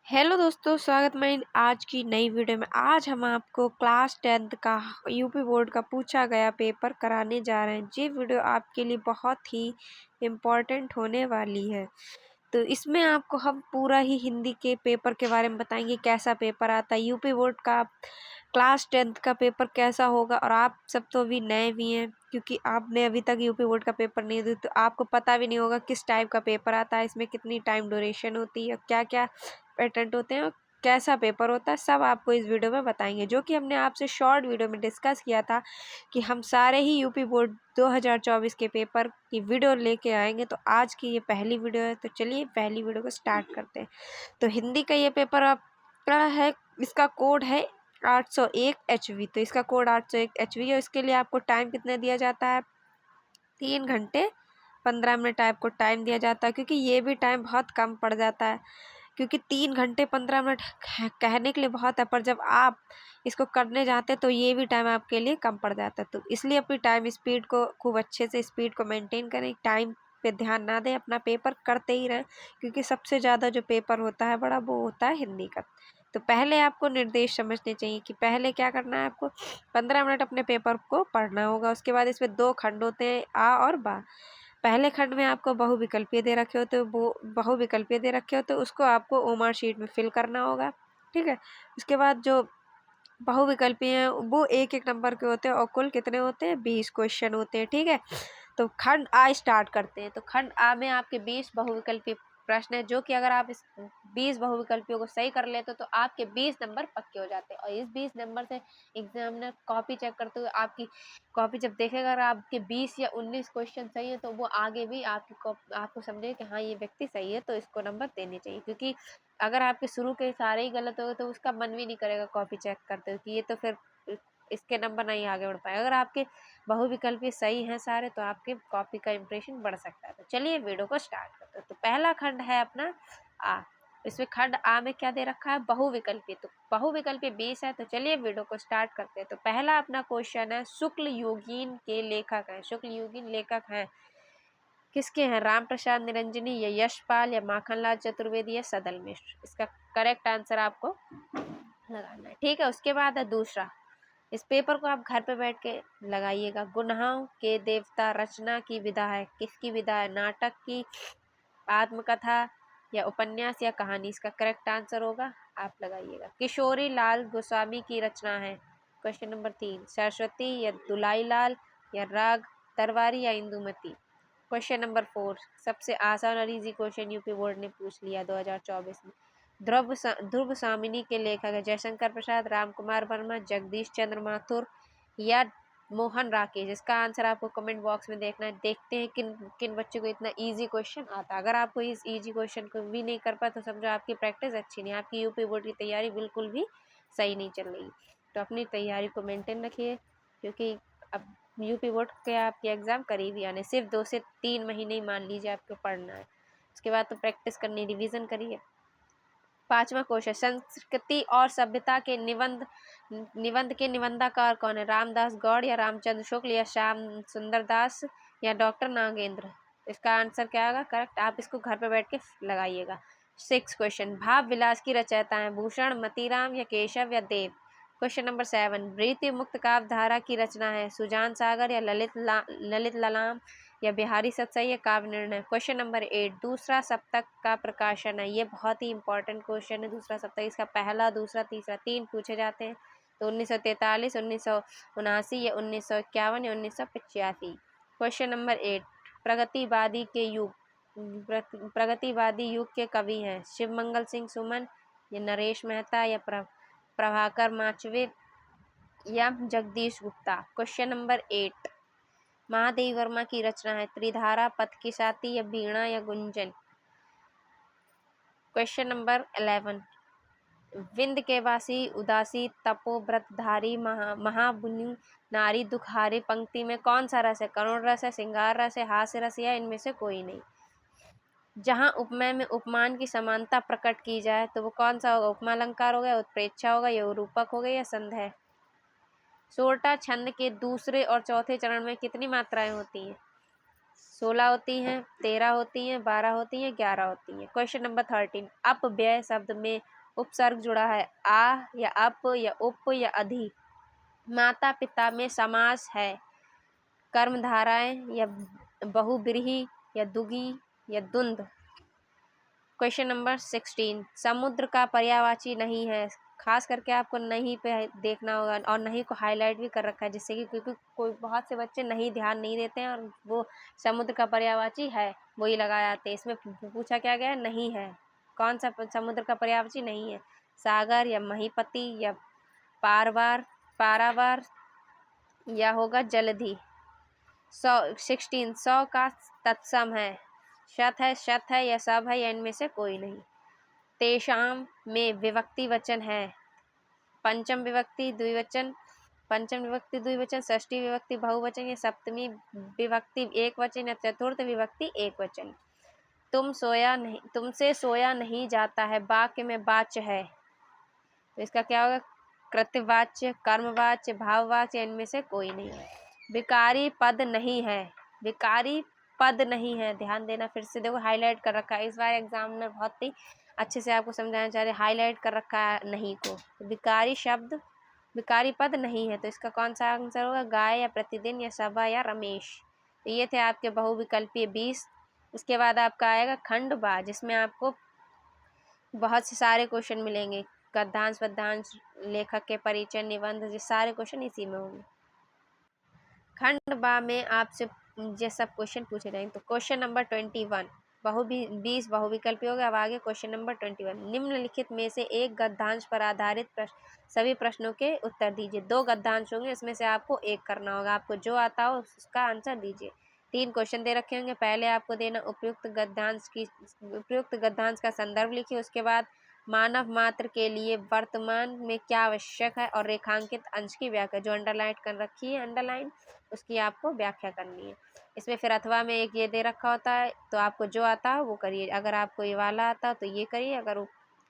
Hello दोस्तों, स्वागत है आज की नई वीडियो में। आज हम आपको क्लास 10th का यूपी बोर्ड का पूछा गया पेपर कराने जा रहे हैं। ये वीडियो आपके लिए बहुत ही इम्पोर्टेंट होने वाली है। तो इसमें आपको हम पूरा ही हिंदी के पेपर के बारे में बताएंगे, कैसा पेपर आता है यूपी बोर्ड का, क्लास 10th का पेपर कैसा होगा। और आप सब तो अभी नए भी हैं, क्योंकि आपने अभी तक यूपी बोर्ड का पेपर नहीं दिया, तो आपको पता भी नहीं होगा किस टाइप का पेपर आता है, इसमें कितनी टाइम ड्यूरेशन होती है, क्या क्या अटेम्प्ट होते हैं और कैसा पेपर होता है, सब आपको इस वीडियो में बताएंगे। जो कि हमने आपसे शॉर्ट वीडियो में डिस्कस किया था कि हम सारे ही यूपी बोर्ड 2024 के पेपर की वीडियो लेके आएंगे। तो आज की ये पहली वीडियो है, तो चलिए पहली वीडियो को स्टार्ट करते हैं। तो हिंदी का ये पेपर आपका है, इसका कोड है 801 HV। तो इसका कोड 801 HV है। इसके लिए आपको टाइम कितना दिया जाता है? 3 घंटे 15 मिनट आपको टाइम दिया जाता है, क्योंकि ये भी टाइम बहुत कम पड़ जाता है। क्योंकि 3 घंटे 15 मिनट कहने के लिए बहुत है, पर जब आप इसको करने जाते हैं तो ये भी टाइम आपके लिए कम पड़ जाता है। तो इसलिए अपनी टाइम स्पीड को खूब अच्छे से स्पीड को मेंटेन करें, टाइम पे ध्यान ना दें, अपना पेपर करते ही रहें। क्योंकि सबसे ज़्यादा जो पेपर होता है बड़ा, वो होता है हिंदी का। तो पहले आपको निर्देश समझने चाहिए कि पहले क्या करना है। आपको 15 मिनट अपने पेपर को पढ़ना होगा। उसके बाद इसमें 2 खंड होते हैं, आ और बा। पहले खंड में आपको बहुविकल्पीय दे रखे होते, वो बहुविकल्पीय दे रखे होते, उसको आपको ओमर शीट में फिल करना होगा। ठीक है। उसके बाद जो बहुविकल्पीय हैं वो एक एक नंबर के होते हैं, और कुल कितने होते हैं? 20 क्वेश्चन होते हैं। ठीक है। तो खंड आ स्टार्ट करते हैं। तो खंड आ में आपके 20 बहुविकल्पीय प्रश्न है, जो कि अगर आप इस 20 बहुविकल्पियों को सही कर लेते तो आपके 20 नंबर पक्के हो जाते हैं। और इस 20 नंबर से एग्जामिनर कॉपी चेक करते हुए आपकी कॉपी जब देखेगा, अगर आपके 20 या 19 क्वेश्चन सही है, तो वो आगे भी आपको समझे कि हाँ ये व्यक्ति सही है, तो इसको नंबर देने चाहिए। क्योंकि अगर आपके शुरू के सारे ही गलत हो तो उसका मन भी नहीं करेगा कॉपी चेक करते हुए कि ये तो फिर इसके नंबर नहीं आगे बढ़ पाए। अगर आपके बहुविकल्पीय सही हैं सारे, तो आपके कॉपी का इंप्रेशन बढ़ सकता है। तो चलिए वीडियो को स्टार्ट करते हैं। तो पहला खंड है अपना आ। इसमें खंड आ में क्या दे रखा है? बहुविकल्पीय। तो बहुविकल्पीय 20 है। तो चलिए वीडियो को स्टार्ट करते हैं। तो पहला अपना क्वेश्चन है, शुक्ल योगीन के लेखक हैं। शुक्ल योगीन लेखक हैं किसके हैं? राम प्रसाद निरंजनी, या यशपाल, या माखनलाल चतुर्वेदी, या सदल मिश्र। इसका करेक्ट आंसर आपको लगाना है। ठीक है। उसके बाद है दूसरा। इस पेपर को आप घर पे बैठ के लगाइएगा। गुनाहों के देवता रचना की विधा है। किसकी विधा है? नाटक की, आत्मकथा, या उपन्यास, या कहानी। इसका करेक्ट आंसर होगा, आप लगाइएगा। किशोरी लाल गोस्वामी की रचना है। Question number 3। सरस्वती, या दुलाई लाल, या राग तरवारी, या इंदुमती। क्वेश्चन नंबर 4 सबसे आसान और इजी क्वेश्चन यूपी बोर्ड ने पूछ लिया 2024 में। ध्रुव सामिनी के लेखक है जयशंकर प्रसाद, राम कुमार वर्मा, जगदीश चंद्र माथुर, या मोहन राकेश। इसका आंसर आपको कमेंट बॉक्स में देखना है। देखते हैं किन किन बच्चों को इतना इजी क्वेश्चन आता है। अगर आपको इस इजी क्वेश्चन को भी नहीं कर पाए तो समझो आपकी प्रैक्टिस अच्छी नहीं, आपकी यूपी बोर्ड की तैयारी बिल्कुल भी सही नहीं चल रही। तो अपनी तैयारी को मेंटेन रखिए, क्योंकि अब यूपी बोर्ड के आपके एग्ज़ाम करीब ही आने, सिर्फ 2 से 3 महीने ही मान लीजिए आपको पढ़ना है। उसके बाद तो प्रैक्टिस करनी, रिवीजन करिए। 5वां क्वेश्चन, संस्कृति और सभ्यता के निबंध के निबंधकार कौन है? रामदास गौड़, या रामचंद्र शुक्ल, या श्याम सुंदर दास, या डॉक्टर नागेंद्र। इसका आंसर क्या होगा? करेक्ट। आप इसको घर पे बैठ के लगाइएगा। 6 क्वेश्चन, भाव विलास की रचयिता है भूषण, मतीराम, या केशव, या देव। क्वेश्चन नंबर 7, वृत्ति मुक्त काव्य धारा की रचना है सुजान सागर, या ललित ललाम, या बिहारी सतसई, या काव्य निर्णय। क्वेश्चन नंबर 8, दूसरा सप्तक का प्रकाशन है। ये बहुत ही इंपॉर्टेंट क्वेश्चन है। दूसरा सप्तक, इसका पहला, दूसरा, तीसरा 3 पूछे जाते हैं। तो 1943, 1979, या 1951, या 1985। क्वेश्चन नंबर 8, प्रगतिवादी युग के कवि हैं शिवमंगल सिंह सुमन, या नरेश मेहता, या प्रभाकर माचवे, या जगदीश गुप्ता। क्वेश्चन नंबर 8, महादेवी वर्मा की रचना है त्रिधारा, पथ की साथी, या वीणा, या गुंजन। क्वेश्चन नंबर 11, विंध्य के वासी उदासी तपो व्रतधारी महाबुनि नारी दुखहारी पंक्ति में कौन सा रस है? करुण रस है, श्रृंगार रस है, हास्य रस, या इनमें से कोई नहीं। जहाँ उपमेय में उपमान की समानता प्रकट की जाए तो वो कौन सा होगा? उपमा अलंकार हो गया, उत्प्रेक्षा होगा, या रूपक हो गया, या संदेह। सोरठा छंद के दूसरे और चौथे चरण में कितनी मात्राएं होती हैं? 16 होती हैं, 13 होती हैं, 12 होती हैं, 11 होती हैं। क्वेश्चन नंबर 13, अपव्यय शब्द में उपसर्ग जुड़ा है आ या अप या उप या अधि। माता पिता में समास है कर्मधाराएं या बहुब्रीहि या दुगी या दुंद। क्वेश्चन नंबर 16, समुद्र का पर्यायवाची नहीं है। खास करके आपको नहीं पे देखना होगा और नहीं को हाईलाइट भी कर रखा है, जिससे कि क्योंकि कोई बहुत से बच्चे नहीं ध्यान नहीं देते हैं और वो समुद्र का पर्यायवाची है वही लगा जाते हैं। इसमें पूछा क्या गया है, नहीं है। कौन सा समुद्र का पर्यायवाची नहीं है? सागर या महीपति या पारवार पारावार या होगा जलधि। 16 100 का तत्सम है, शत है या सब है या इनमें से कोई नहीं। तेषाम में विभक्ति वचन है पंचम विभक्ति द्विवचन, षष्ठी विभक्ति बहुवचन या सप्तमी विभक्ति एक वचन या चतुर्थ विभक्ति एक वचन। तुमसे सोया नहीं जाता है, वाक्य में वाच्य है तो इसका क्या होगा? कृत्यवाच्य, कर्मवाच्य, भाववाच्य, इनमें से कोई नहीं है। विकारी पद नहीं है, विकारी पद नहीं है, ध्यान देना। फिर से देखो हाईलाइट कर रखा है, इस बार एग्जामिनर बहुत ही अच्छे से आपको समझाना चाह रहे, हाईलाइट कर रखा है नहीं को। विकारी शब्द, विकारी पद नहीं है तो इसका कौन सा आंसर होगा? गाय या प्रतिदिन या सभा या रमेश। तो ये थे आपके बहुविकल्पीय 20। उसके बाद आपका आएगा खंड बा, जिसमें आपको बहुत से सारे क्वेश्चन मिलेंगे। गद्यांश, पद्यांश, लेखक के परिचय, निबंध, ये सारे क्वेश्चन इसी में होंगे। खंड बा में आपसे ये सब क्वेश्चन पूछे जाएंगे। तो क्वेश्चन नंबर 21 20 बहुविकल्पी हो गया। अब आगे क्वेश्चन नंबर 21, निम्नलिखित में से एक गद्यांश पर आधारित सभी प्रश्नों के उत्तर दीजिए। 2 गद्यांश होंगे, इसमें से आपको एक करना होगा। आपको जो आता हो उसका आंसर दीजिए। 3 क्वेश्चन दे रखे होंगे। पहले आपको देना उपयुक्त गद्यांश का संदर्भ लिखिए। उसके बाद मानव मात्र के लिए वर्तमान में क्या आवश्यक है और रेखांकित अंश की व्याख्या, जो अंडरलाइन कर रखी है अंडरलाइन, उसकी आपको व्याख्या करनी है। इसमें फिर अथवा में एक ये दे रखा होता है, तो आपको जो आता है वो करिए। अगर आपको ये वाला आता तो ये करिए, अगर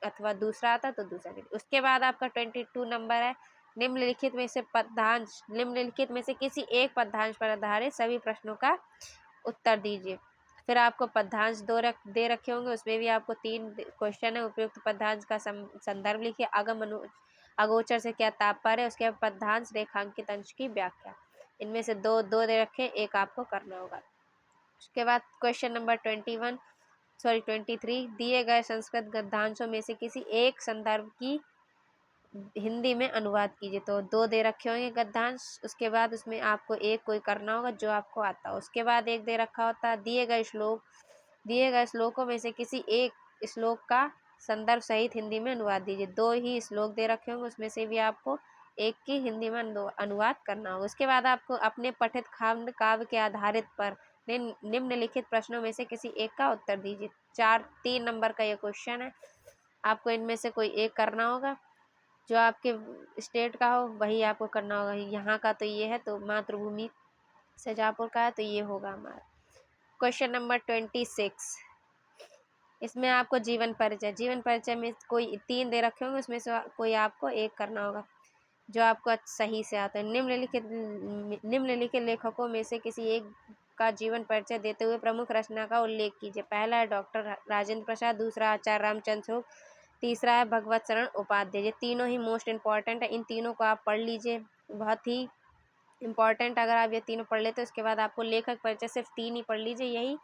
अथवा दूसरा आता तो दूसरा करिए। उसके बाद आपका 22 नंबर है, निम्नलिखित में से किसी एक पदांश पर आधारित सभी प्रश्नों का उत्तर दीजिए। फिर आपको पदांश दे रखे होंगे, उसमें भी आपको 3 क्वेश्चन है। उपयुक्त पदांश का संदर्भ लिखिए, अगोचर से क्या तात्पर्य है, उसके बाद पदांश, रेखांकित अंश की व्याख्या। इनमें से दो दे रखे, एक आपको करना होगा। उसके बाद क्वेश्चन नंबर 23, दिए गए संस्कृत गद्यांशों में से किसी एक संदर्भ की हिंदी में अनुवाद कीजिए। तो 2 दे रखे होंगे गद्यांश, उसके बाद उसमें आपको एक कोई करना होगा जो आपको आता हो। उसके बाद एक दे रखा होता है, दिए गए श्लोकों में से किसी एक श्लोक का संदर्भ सहित हिंदी में अनुवाद दीजिए। 2 ही श्लोक दे रखे होंगे, उसमें से भी आपको एक की हिंदी में अनुवाद करना होगा। उसके बाद आपको अपने पठित खंड काव्य के आधारित पर निम्नलिखित प्रश्नों में से किसी एक का उत्तर दीजिए। 3 नंबर का ये क्वेश्चन है, आपको इनमें से कोई एक करना होगा। जो आपके स्टेट का हो वही आपको करना होगा। यहाँ का तो ये है, तो मातृभूमि शाजापुर का है तो ये होगा हमारा। क्वेश्चन नंबर 26, इसमें आपको जीवन परिचय में कोई 3 दे रखे होंगे, उसमें से कोई आपको एक करना होगा जो आपको सही से आता है। निम्नलिखित लेखकों में से किसी एक का जीवन परिचय देते हुए प्रमुख रचना का उल्लेख कीजिए। पहला है डॉक्टर राजेंद्र प्रसाद, दूसरा आचार्य रामचंद्र शुक्ल, तीसरा है भगवत शरण उपाध्याय। ये तीनों ही मोस्ट इंपॉर्टेंट है, इन तीनों को आप पढ़ लीजिए, बहुत ही इंपॉर्टेंट। अगर आप ये तीनों पढ़ लेते, उसके बाद आपको लेखक परिचय सिर्फ 3 ही पढ़ लीजिए, यही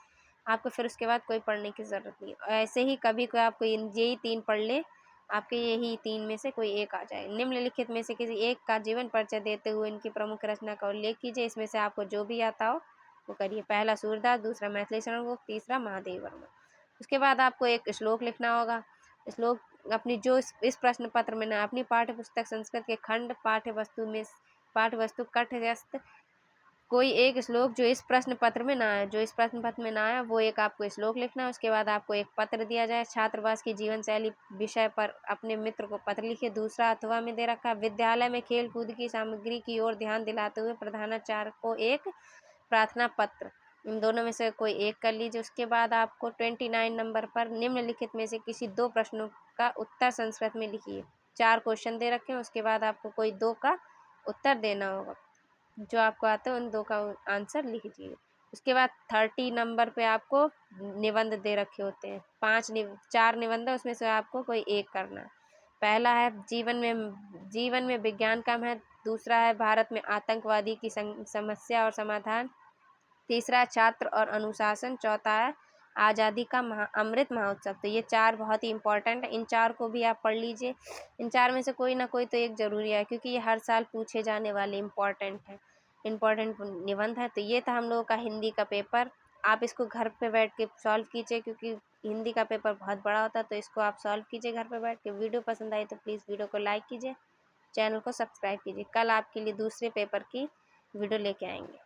आपको फिर उसके बाद कोई पढ़ने की ज़रूरत नहीं। ऐसे ही कभी कोई आपको यही 3 पढ़ ले, आपके यही 3 में से कोई एक आ जाए। निम्नलिखित में से किसी एक का जीवन परिचय देते हुए इनकी प्रमुख रचना का उल्लेख कीजिए। इसमें से आपको जो भी आता हो वो करिए। पहला सूरदास, दूसरा मैथिली शरण गुप्त, तीसरा महादेव वर्मा। उसके बाद आपको एक श्लोक लिखना होगा। श्लोक अपनी जो इस प्रश्न पत्र में ना, अपनी पाठ्य पुस्तक संस्कृत के खंड पाठ्यवस्तु कठ्यस्त कोई एक श्लोक जो इस प्रश्न पत्र में ना आया, वो एक आपको श्लोक लिखना है। उसके बाद आपको एक पत्र दिया जाए, छात्रावास की जीवन शैली विषय पर अपने मित्र को पत्र लिखिए। दूसरा अथवा में दे रखा, विद्यालय में खेल कूद की सामग्री की ओर ध्यान दिलाते हुए प्रधानाचार्य को एक प्रार्थना पत्र। इन दोनों में से कोई एक कर लीजिए। उसके बाद आपको 29 नंबर पर निम्नलिखित में से किसी 2 प्रश्नों का उत्तर संस्कृत में लिखिए। 4 क्वेश्चन दे रखे हैं, उसके बाद आपको कोई 2 का उत्तर देना होगा। जो आपको आता है उन 2 का आंसर लिख दीजिए। उसके बाद 30 नंबर पे आपको निबंध दे रखे होते हैं। 4 निबंध है, उसमें से आपको कोई एक करना है। पहला है जीवन में विज्ञान का महत्व। दूसरा है भारत में आतंकवादी की समस्या और समाधान। तीसरा है छात्र और अनुशासन। चौथा है आज़ादी का अमृत महोत्सव। तो ये 4 बहुत ही इंपॉर्टेंट है, इन 4 को भी आप पढ़ लीजिए। इन 4 में से कोई ना कोई तो एक ज़रूरी है, क्योंकि ये हर साल पूछे जाने वाले इम्पॉर्टेंट निबंध है। तो ये था हम लोगों का हिंदी का पेपर। आप इसको घर पे बैठ के सॉल्व कीजिए, क्योंकि हिंदी का पेपर बहुत बड़ा होता है, तो इसको आप सॉल्व कीजिए घर पे बैठ के। वीडियो पसंद आई तो प्लीज़ वीडियो को लाइक कीजिए, चैनल को सब्सक्राइब कीजिए। कल आपके लिए दूसरे पेपर की वीडियो लेके आएंगे।